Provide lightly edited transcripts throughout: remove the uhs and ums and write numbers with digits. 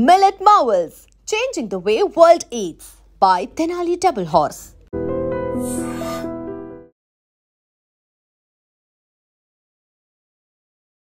Millet Marvels, changing the way world eats by Tenali Double Horse.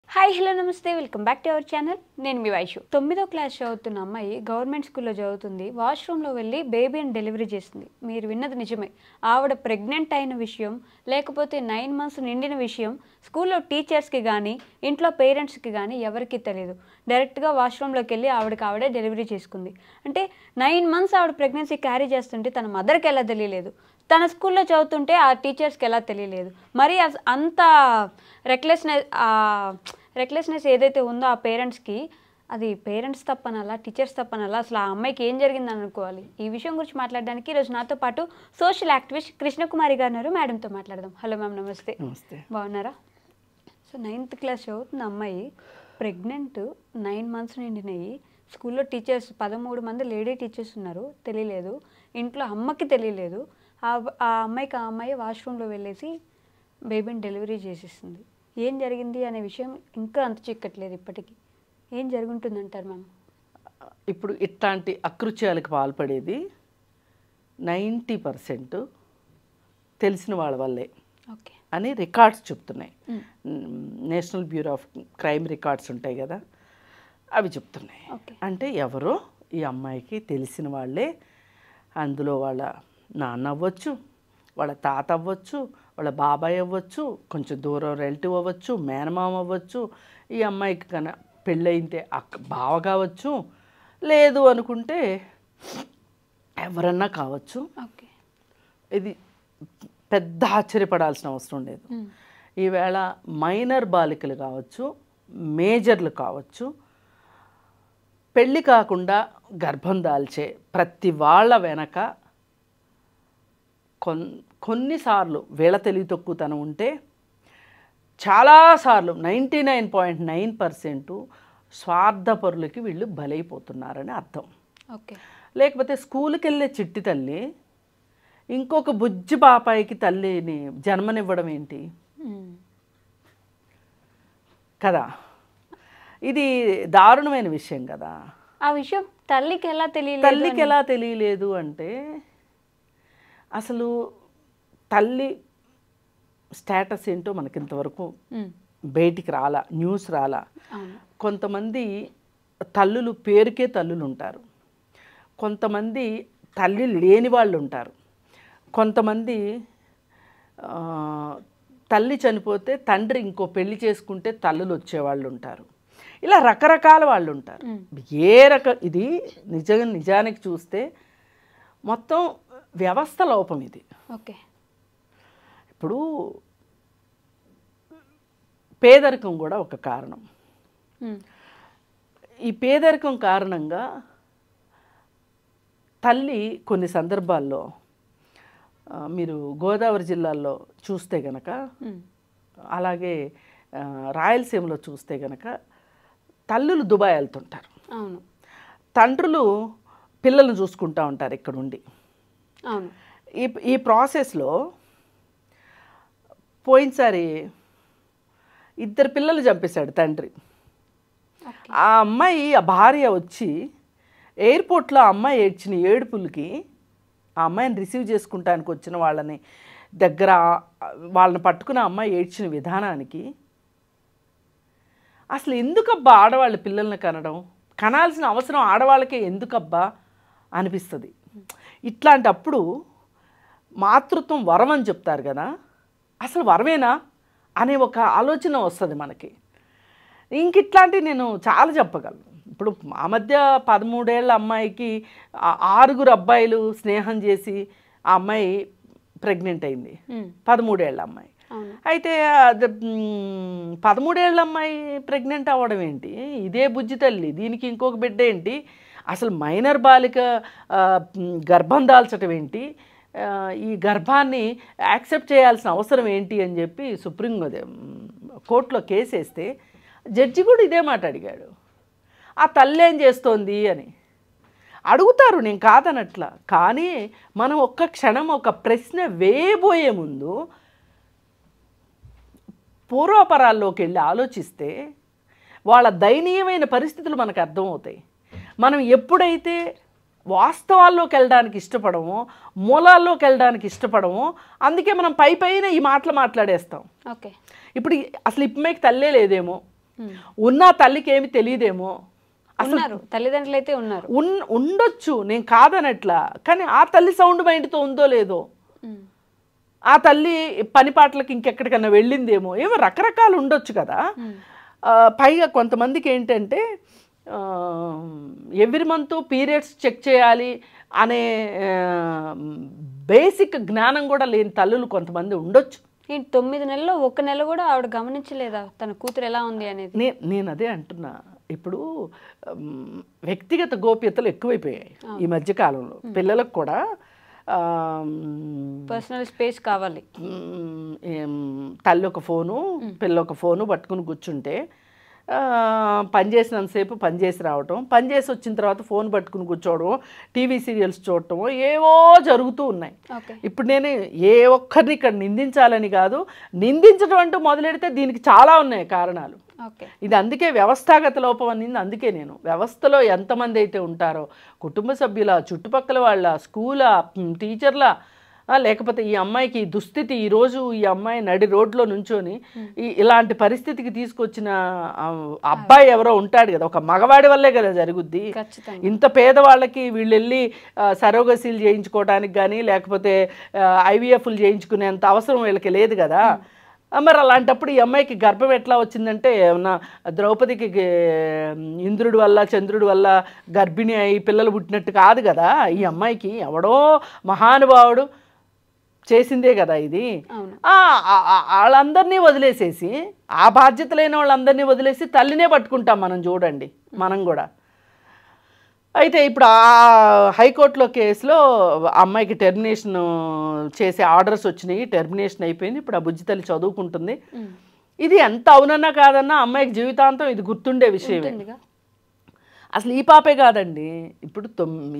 Hi hello namaste welcome back to our channel. నేను మీ Vaishu. 9వ class చదువుతున్న అమ్మాయి government స్కూల్లో చదువుతుంది. వాష్రూమ్లో వెళ్ళి బేబీని డెలివరీ చేసింది. మీరు విన్నది నిజమే. ఆవిడ ప్రెగ్నెంట్ అయిన విషయం, లేకపోతే 9 months నిండిన విషయం స్కూల్లో టీచర్స్కి కానీ ఇంట్లో పేరెంట్స్కి కానీ ఎవరికీ తెలియదు. డైరెక్ట్గా వాష్రూమ్లోకి వెళ్ళి ఆవిడే డెలివరీ చేసుకుంది. అంటే 9 months ఆవిడ ప్రెగ్నెన్సీ క్యారీ చేస్తుంటే తన మదర్కి ఎలా తెలియలేదు, తన స్కూల్లో చదువుతుంటే ఆ టీచర్స్కి ఎలా తెలియలేదు. మరి అంత రెక్లెస్నెస్ ఏదైతే ఉందో ఆ పేరెంట్స్కి, అది పేరెంట్స్ తప్పనలా, టీచర్స్ తప్పనలా, అసలు ఆ అమ్మాయికి ఏం జరిగిందని అనుకోవాలి. ఈ విషయం గురించి మాట్లాడడానికి ఈరోజు నాతో పాటు సోషల్ యాక్టివిస్ట్ కృష్ణకుమారి గారు ఉన్నారు. మేడంతో మాట్లాడదాం. హలో మ్యామ్, నమస్తే. నమస్తే. బాగున్నారా? సో 9th class చదువుతున్న అమ్మాయి ప్రెగ్నెంట్, 9 months నిండినాయి. స్కూల్లో టీచర్స్ 13 మంది లేడీ టీచర్స్ ఉన్నారు, తెలియలేదు. ఇంట్లో అమ్మకి తెలియలేదు. ఆ అమ్మాయి వాష్రూమ్లో వెళ్ళేసి బేబీని డెలివరీ చేసేస్తుంది. ఏం జరిగింది అనే విషయం ఇంకా అంత చిక్కట్లేదు ఇప్పటికీ. ఏం జరుగుంటుందంటారు మ్యామ్? ఇప్పుడు ఇట్లాంటి అకృత్యాలకు పాల్పడేది 90% తెలిసిన వాళ్ళ వల్లే ఓకే అని రికార్డ్స్ చెప్తున్నాయి. National bureau of crime records ఉంటాయి కదా, అవి చెప్తున్నాయి. అంటే ఎవరో ఈ అమ్మాయికి తెలిసిన వాళ్ళే, అందులో వాళ్ళ నాన్న అవ్వచ్చు, వాళ్ళ తాత అవ్వచ్చు, వాళ్ళ బాబాయ్ అవ్వచ్చు, కొంచెం దూరం రిలేటివ్ అవ్వచ్చు, మేనమామ అవ్వచ్చు, ఈ అమ్మాయికి కన్నా పెళ్ళైతే బావ కావచ్చు, లేదు అనుకుంటే ఎవరన్నా కావచ్చు. ఇది పెద్ద ఆశ్చర్యపడాల్సిన అవసరం లేదు. ఈవేళ మైనర్ బాలికలు కావచ్చు, మేజర్లు కావచ్చు, పెళ్ళి కాకుండా గర్భం దాల్చే ప్రతి వాళ్ళ వెనక కొన్నిసార్లు వీళ్ళ తెలివి తక్కువతనం ఉంటే, చాలాసార్లు 99.9% స్వార్థపరులకి వీళ్ళు బలైపోతున్నారని అర్థం. లేకపోతే స్కూల్కి వెళ్ళే చిట్టి తల్లి ఇంకొక బుజ్జి పాపాయికి తల్లిని జన్మనివ్వడం ఏంటి కదా? ఇది దారుణమైన విషయం కదా. ఆ విషయం తల్లికి ఎలా తెలియలేదు అంటే, అసలు తల్లి స్టేటస్ ఏంటో మనకి ఇంతవరకు బయటికి రాలా, న్యూస్ రాలా. కొంతమంది తల్లులు పేరుకే తల్లులు ఉంటారు, కొంతమంది తల్లి లేని వాళ్ళు ఉంటారు, కొంతమంది తల్లి చనిపోతే తండ్రి ఇంకో పెళ్లి చేసుకుంటే తల్లులు వచ్చేవాళ్ళు ఉంటారు. ఇలా రకరకాల వాళ్ళు ఉంటారు. ఇది నిజానికి చూస్తే మొత్తం వ్యవస్థ లోపం ఇది. ఇప్పుడు పేదరికం కూడా ఒక కారణం. ఈ పేదరికం కారణంగా తల్లి కొన్ని సందర్భాల్లో, మీరు గోదావరి జిల్లాల్లో చూస్తే గనక, అలాగే రాయలసీమలో చూస్తే గనక తల్లులు దుబాయ్ వెళ్తుంటారు, తండ్రులు పిల్లల్ని చూసుకుంటూ ఉంటారు ఇక్కడ ఉండి. ఈ ప్రాసెస్లో పోయినసారి 2 పిల్లలు చంపేశాడు తండ్రి. ఆ అమ్మాయి, ఆ భార్య వచ్చి ఎయిర్పోర్ట్లో ఆ అమ్మాయి ఏడ్చిన ఏడుపులకి, ఆ అమ్మాయిని రిసీవ్ చేసుకుంటానికి వచ్చిన వాళ్ళని దగ్గర వాళ్ళని పట్టుకున్న అమ్మాయి ఏడ్చిన విధానానికి, అసలు ఎందుకబ్బా ఆడవాళ్ళ పిల్లల్ని కనాల్సిన అవసరం ఆడవాళ్ళకే ఎందుకబ్బా అనిపిస్తుంది. ఇట్లాంటప్పుడు మాతృత్వం వరం అని చెప్తారు కదా, అసలు వరమేనా అనే ఒక ఆలోచన వస్తుంది మనకి. ఇట్లాంటివి నేను చాలా చెప్పగలను. ఇప్పుడు ఆ మధ్య 13 ఏళ్ల అమ్మాయికి 6 అబ్బాయిలు స్నేహం చేసి ఆ అమ్మాయి ప్రెగ్నెంట్ అయింది. 13 ఏళ్ల అమ్మాయి. అయితే 13 ఏళ్ల అమ్మాయి ప్రెగ్నెంట్ అవ్వడం ఏంటి? ఇదే బుజ్జి తల్లి, దీనికి ఇంకొక బిడ్డ ఏంటి? అసలు మైనర్ బాలిక గర్భం దాల్చడం ఏంటి? ఈ గర్భాన్ని యాక్సెప్ట్ చేయాల్సిన అవసరం ఏంటి అని చెప్పి సుప్రీం కోర్టులో కేసు వేస్తే జడ్జి కూడా ఇదే మాట అడిగాడు. ఆ తల్లి ఏం చేస్తోంది అని అడుగుతారు, నేను కాదనట్లా. కానీ మనం ఒక్క క్షణం ఒక ప్రశ్న వేయబోయే ముందు పూర్వపరాల్లోకి వెళ్ళి ఆలోచిస్తే వాళ్ళ దయనీయమైన పరిస్థితులు మనకు అర్థమవుతాయి. మనం ఎప్పుడైతే వాస్తవాల్లోకి వెళ్ళడానికి ఇష్టపడమో, మూలాల్లోకి వెళ్ళడానికి ఇష్టపడమో, అందుకే మనం పైన ఈ మాటలు మాట్లాడేస్తాం. ఓకే. ఇప్పుడు అసలు ఇప్పటికి తల్లే లేదేమో, ఉన్న తల్లికి ఏమి తెలియదేమో, అసలు తల్లిదండ్రులు అయితే ఉన్నారు, ఉండొచ్చు, నేను కాదనట్లా. కానీ ఆ తల్లి సౌండ్ మైండ్తో ఉందో లేదో, ఆ తల్లి పని పాటలకు ఇంకెక్కడికన్నా వెళ్ళిందేమో, ఏమో రకరకాలు ఉండొచ్చు కదా. పైగా కొంతమందికి ఏంటంటే ఎవ్రీ మంత్ పీరియడ్స్ చెక్ చేయాలి అనే బేసిక్ జ్ఞానం కూడా లేని తల్లులు కొంతమంది ఉండొచ్చు. 9 నెలల్లో 1 నెల కూడా ఆవిడ గమనించలేదా తన కూతురు ఎలా ఉంది అనేది? నేను అదే అంటున్నా. ఇప్పుడు వ్యక్తిగత గోప్యతలు ఎక్కువైపోయాయి ఈ మధ్యకాలంలో. పిల్లలకు కూడా పర్సనల్ స్పేస్ కావాలి. తల్లి ఒక ఫోను, పిల్ల ఒక ఫోను పట్టుకుని కూర్చుంటే పని చేసినంతసేపు పని చేసి రావటం, పని చేసి వచ్చిన తర్వాత ఫోన్ పట్టుకుని కూర్చోవడం, టీవీ సీరియల్స్ చూడటం ఏవో జరుగుతూ ఉన్నాయి. ఇప్పుడు నేను ఏ ఒక్కరిని ఇక్కడ నిందించాలని కాదు, నిందించడం అంటూ మొదలెడితే దీనికి చాలా ఉన్నాయి కారణాలు. ఇది అందుకే వ్యవస్థాగత లోపం అనింది. అందుకే నేను వ్యవస్థలో ఎంతమంది అయితే ఉంటారో, కుటుంబ సభ్యుల, చుట్టుపక్కల వాళ్ళ, స్కూలా, టీచర్ల, లేకపోతే ఈ అమ్మాయికి దుస్థితి, ఈరోజు ఈ అమ్మాయి నడి రోడ్లో నుంచొని ఇలాంటి పరిస్థితికి తీసుకొచ్చిన అబ్బాయి ఎవరో ఉంటాడు కదా, ఒక మగవాడి వల్లే కదా జరుగుద్ది. ఇంత పేదవాళ్ళకి వీళ్ళు వెళ్ళి సరోగసీలు చేయించుకోవడానికి కానీ, లేకపోతే ఐవీఎఫ్లు చేయించుకునేంత అవసరం వీళ్ళకి లేదు కదా. మరి అలాంటప్పుడు ఈ అమ్మాయికి గర్భం ఎట్లా వచ్చిందంటే, ఏమన్నా ద్రౌపదికి ఇంద్రుడి వల్ల చంద్రుడి వల్ల గర్భిణి అయి పిల్లలు పుట్టినట్టు కాదు కదా. ఈ అమ్మాయికి ఎవడో మహానుభావుడు చేసిందే కదా ఇది. వాళ్ళందరినీ వదిలేసేసి, ఆ బాధ్యత లేని వాళ్ళందరినీ వదిలేసి తల్లినే పట్టుకుంటాం మనం. చూడండి, మనం కూడా. అయితే ఇప్పుడు ఆ హైకోర్టులో కేసులో అమ్మాయికి టెర్మినేషన్ చేసే ఆర్డర్స్ వచ్చినాయి, టెర్మినేషన్ అయిపోయింది. ఇప్పుడు ఆ బుజ్జి తల్లి చదువుకుంటుంది. ఇది ఎంత అవునన్నా కాదన్నా అమ్మాయికి జీవితాంతం ఇది గుర్తుండే విషయమే. అసలు ఈ పాపే కాదండి, ఇప్పుడు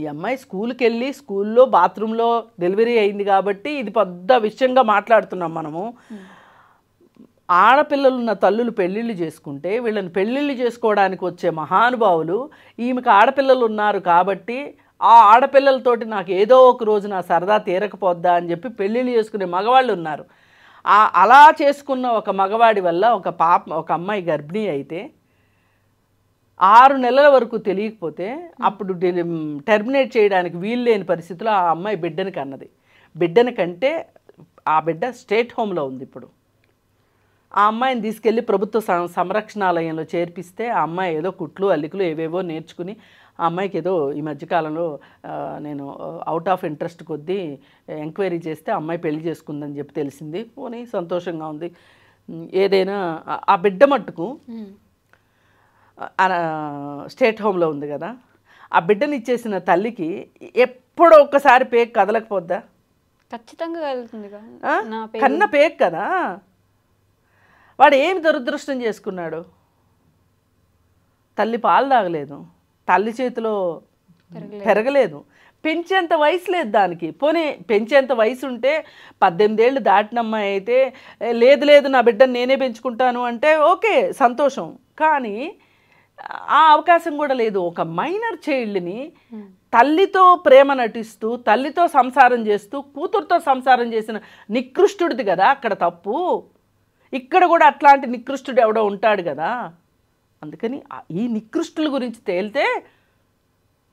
ఈ అమ్మాయి స్కూల్కి వెళ్ళి స్కూల్లో బాత్రూంలో డెలివరీ అయింది కాబట్టి ఇది పెద్ద విషయంగా మాట్లాడుతున్నాం మనము. ఆడపిల్లలున్న తల్లులు పెళ్ళిళ్ళు చేసుకుంటే వీళ్ళని పెళ్ళిళ్ళు చేసుకోవడానికి వచ్చే మహానుభావులు ఈమెకు ఆడపిల్లలు ఉన్నారు కాబట్టి ఆ ఆడపిల్లలతోటి నాకు ఏదో ఒక రోజు నా సరదా తీరకపోద్దా అని చెప్పి పెళ్ళిళ్ళు చేసుకునే మగవాళ్ళు ఉన్నారు. అలా చేసుకున్న ఒక మగవాడి వల్ల ఒక అమ్మాయి గర్భిణీ అయితే 6 నెలల వరకు తెలియకపోతే అప్పుడు టెర్మినేట్ చేయడానికి వీలు లేని పరిస్థితిలో ఆ అమ్మాయి బిడ్డని కన్నది. బిడ్డని కంటే ఆ బిడ్డ స్టేట్ హోమ్లో ఉంది. ఇప్పుడు ఆ అమ్మాయిని తీసుకెళ్ళి ప్రభుత్వ సంరక్షణాలయంలో చేర్పిస్తే ఆ అమ్మాయి ఏదో కుట్లు అల్లికలు ఏవేవో నేర్చుకుని ఆ అమ్మాయికి ఏదో ఈ మధ్యకాలంలో నేను అవుట్ ఆఫ్ ఇంట్రెస్ట్ కొద్దీ ఎంక్వైరీ చేస్తే అమ్మాయి పెళ్లి చేసుకుందని చెప్పి తెలిసింది. పోనీ సంతోషంగా ఉంది. ఏదైనా ఆ బిడ్డ మట్టుకు స్టేట్ హోమ్లో ఉంది కదా, ఆ బిడ్డని ఇచ్చేసిన తల్లికి ఎప్పుడో ఒక్కసారి పేక్ కదలకపోద్దా? ఖచ్చితంగా కదులుతుంది. కన్న పేక్ కదా. వాడు ఏమి దురదృష్టం చేసుకున్నాడు? తల్లి పాలు తాగలేదు, తల్లి చేతిలో పెరగలేదు, పెంచేంత వయసు లేదు దానికి. పోనీ పెంచేంత వయసు ఉంటే 18 ఏళ్ళు దాటిన అమ్మాయి అయితే లేదు నా బిడ్డను నేనే పెంచుకుంటాను అంటే ఓకే, సంతోషం. కానీ ఆ అవకాశం కూడా లేదు. ఒక మైనర్ చైల్డ్ని తల్లితో ప్రేమ నటిస్తూ, తల్లితో సంసారం చేస్తూ, కూతురుతో సంసారం చేసిన నికృష్టుడిది కదా అక్కడ తప్పు. ఇక్కడ కూడా అట్లాంటి నికృష్టుడు ఎవడో ఉంటాడు కదా. అందుకని ఈ నికృష్టుల గురించి తేలితే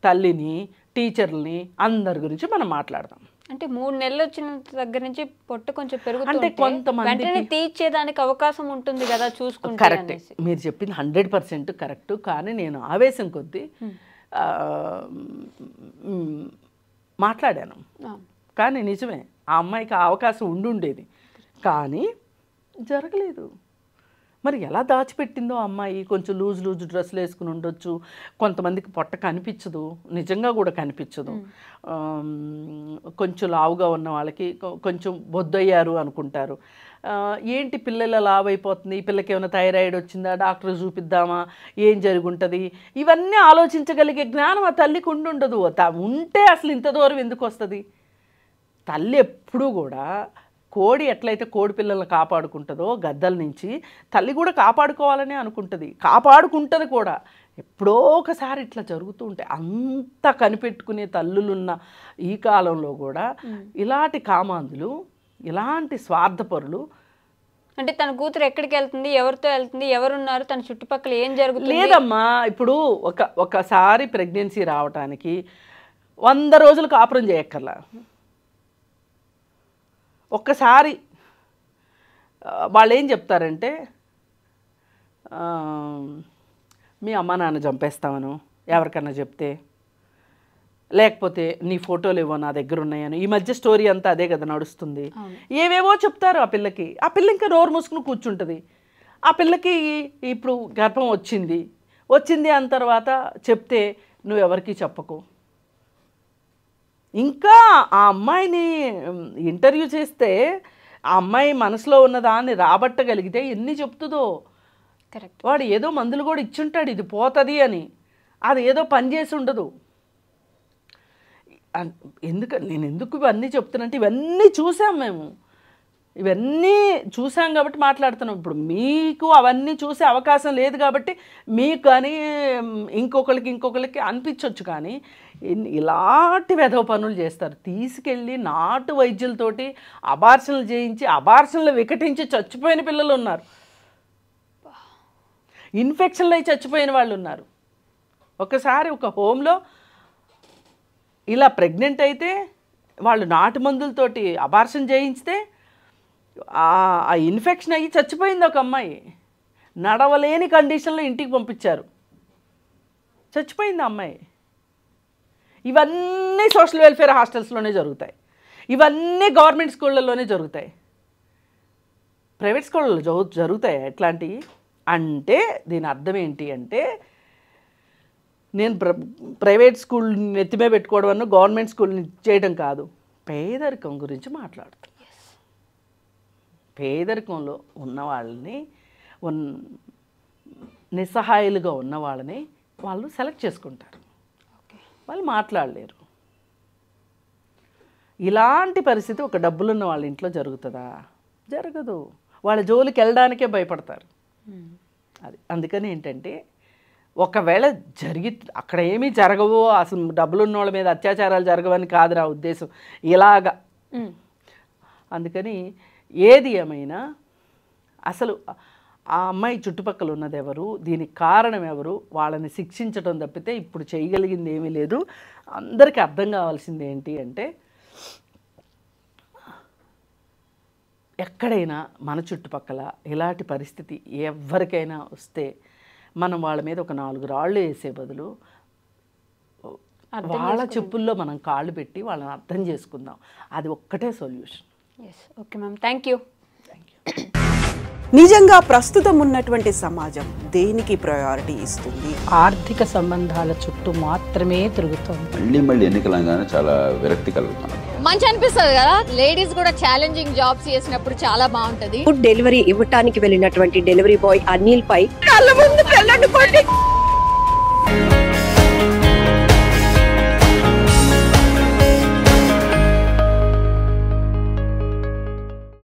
తల్లిని, టీచర్లని, అందరి గురించి మనం మాట్లాడదాం. అంటే 3 నెలలు వచ్చిన దగ్గర నుంచి పొట్ట కొంచెం పెరుగుతుంటే కొంతమంది తీర్చేదానికి అవకాశం ఉంటుంది కదా చూసుకుంటే. కరెక్ట్, మీరు చెప్పింది 100% కరెక్ట్. కానీ నేను ఆవేశం కొద్దీ మాట్లాడాను. కానీ నిజమే, ఆ అమ్మాయికి ఆ అవకాశం ఉండుండేది కానీ జరగలేదు. మరి ఎలా దాచిపెట్టిందో అమ్మాయి? కొంచెం లూజ్ డ్రెస్సులు వేసుకుని ఉండొచ్చు. కొంతమందికి పొట్ట కనిపించదు, నిజంగా కూడా కనిపించదు. కొంచెం లావుగా ఉన్న వాళ్ళకి కొంచెం బొద్దయ్యారు అనుకుంటారు. ఏంటి పిల్లల లావు అయిపోతుంది, ఈ పిల్లకి ఏమైనా థైరాయిడ్ వచ్చిందా, డాక్టర్ చూపిద్దామా, ఏం జరుగుంటుంది, ఇవన్నీ ఆలోచించగలిగే జ్ఞానం ఆ తల్లికి ఉండుండదు. ఉంటే అసలు ఇంత దూరం ఎందుకు వస్తుంది? తల్లి ఎప్పుడూ కూడా కోడి ఎట్లయితే కోడి పిల్లల్ని కాపాడుకుంటుందో గద్దల నుంచి, తల్లి కూడా కాపాడుకోవాలని అనుకుంటుంది, కాపాడుకుంటుంది కూడా. ఎప్పుడో ఒకసారి ఇట్లా జరుగుతూ ఉంటాయి. అంత కనిపెట్టుకునే తల్లులున్న ఈ కాలంలో కూడా ఇలాంటి కామాంధులు, ఇలాంటి స్వార్థపరులు. అంటే తన కూతురు ఎక్కడికి వెళ్తుంది, ఎవరితో వెళ్తుంది, ఎవరున్నారు, తన చుట్టుపక్కల ఏం జరుగుతుంది? లేదమ్మా, ఇప్పుడు ఒకసారి ప్రెగ్నెన్సీ రావటానికి 100 రోజులు కాపురం చేయక్కర్లా. ఒక్కసారి వాళ్ళు ఏం చెప్తారంటే మీ అమ్మ నాన్న చంపేస్తామను ఎవరికన్నా చెప్తే, లేకపోతే నీ ఫోటోలు ఏవో నా దగ్గర ఉన్నాయని. ఈ మధ్య స్టోరీ అంతా అదే కదా నడుస్తుంది. ఏవేవో చెప్తారు ఆ పిల్లకి. ఆ పిల్ల ఇంకా నోరు మూసుకుని కూర్చుంటుంది. ఆ పిల్లకి ఇప్పుడు గర్భం వచ్చింది అన్న తర్వాత చెప్తే నువ్వెవరికి చెప్పకు. ఇంకా ఆ అమ్మాయిని ఇంటర్వ్యూ చేస్తే ఆ అమ్మాయి మనసులో ఉన్నదాన్ని రాబట్టగలిగితే ఎన్ని చెప్తుందో. కరెక్ట్. వాడు ఏదో మందులు కూడా ఇచ్చుంటాడు ఇది పోతుంది అని, అది ఏదో పని చేసి ఉండదు. నేను ఎందుకు ఇవన్నీ చెప్తున్నంటే ఇవన్నీ చూసాం మేము, ఇవన్నీ చూసాం కాబట్టి మాట్లాడుతున్నాం. ఇప్పుడు మీకు అవన్నీ చూసే అవకాశం లేదు కాబట్టి మీకు కానీ ఇంకొకరికి అనిపించవచ్చు. కానీ ఇలాంటి వెధవ పనులు చేస్తారు. తీసుకెళ్ళి నాటు వైద్యులతోటి అబార్షన్లు చేయించి అబార్షన్లు వికటించి చచ్చిపోయిన పిల్లలు ఉన్నారు. ఇన్ఫెక్షన్లు అయి చచ్చిపోయిన వాళ్ళు ఉన్నారు. ఒకసారి ఒక హోమ్లో ఇలా ప్రెగ్నెంట్ అయితే వాళ్ళు నాటు మందులతోటి అబార్షన్ చేయించితే ఆ ఇన్ఫెక్షన్ అయ్యి చచ్చిపోయింది ఒక అమ్మాయి. నడవలేని కండిషన్లో ఇంటికి పంపించారు, చచ్చిపోయింది ఆ అమ్మాయి. ఇవన్నీ సోషల్ వెల్ఫేర్ హాస్టల్స్లోనే జరుగుతాయి, ఇవన్నీ గవర్నమెంట్ స్కూళ్ళల్లోనే జరుగుతాయి. ప్రైవేట్ స్కూళ్ళలో జరుగుతాయి ఎట్లాంటివి అంటే దీని అర్థం ఏంటి అంటే, నేను ప్రైవేట్ స్కూల్ నెత్తిమే పెట్టుకోవడం అన్న గవర్నమెంట్ స్కూల్ని చేయడం కాదు, పేదరికం గురించి మాట్లాడుతాను. పేదరికంలో ఉన్న వాళ్ళని, నిస్సహాయులుగా ఉన్న వాళ్ళని వాళ్ళు సెలెక్ట్ చేసుకుంటారు, వాళ్ళు మాట్లాడలేరు. ఇలాంటి పరిస్థితి ఒక డబ్బులున్న వాళ్ళ ఇంట్లో జరుగుతుందా? జరగదు. వాళ్ళ జోలికి వెళ్ళడానికే భయపడతారు. అది అందుకని ఏంటంటే ఒకవేళ అక్కడ ఏమీ జరగవో, అసలు డబ్బులున్న వాళ్ళ మీద అత్యాచారాలు జరగవని కాదు నా ఉద్దేశం, ఇలాగా. అందుకని ఏది ఏమైనా అసలు ఆ అమ్మాయి చుట్టుపక్కల ఉన్నది ఎవరు, దీనికి కారణం ఎవరు, వాళ్ళని శిక్షించడం తప్పితే ఇప్పుడు చేయగలిగింది ఏమీ లేదు. అందరికీ అర్థం కావాల్సింది ఏంటి అంటే, ఎక్కడైనా మన చుట్టుపక్కల ఇలాంటి పరిస్థితి ఎవరికైనా వస్తే మనం వాళ్ళ మీద ఒక 4 రాళ్ళు వేసే బదులు వాళ్ళ చెప్పుల్లో మనం కాళ్ళు పెట్టి వాళ్ళని అర్థం చేసుకుందాం. అది ఒక్కటే solution. Okay ma'am, thank you. నిజంగా ప్రస్తుతం ఉన్నటువంటి సమాజం దేనికి ప్రయారిటీ ఇస్తుంది? ఆర్థిక సంబంధాల చుట్టూ మాత్రమే తిరుగుతుంది. మళ్ళీ ఎన్నికలంగానే చాలా విరక్తి కలుగుతుంది. మంచి అనిపిస్తుంది కదా, లేడీస్ కూడా ఛాలెంజింగ్ జాబ్స్ చేసినప్పుడు చాలా బాగుంటది. ఫుడ్ డెలివరీ ఇవ్వటానికి వెళ్ళినటువంటి డెలివరీ బాయ్ అనిల్ పై కళ్ళ ముందు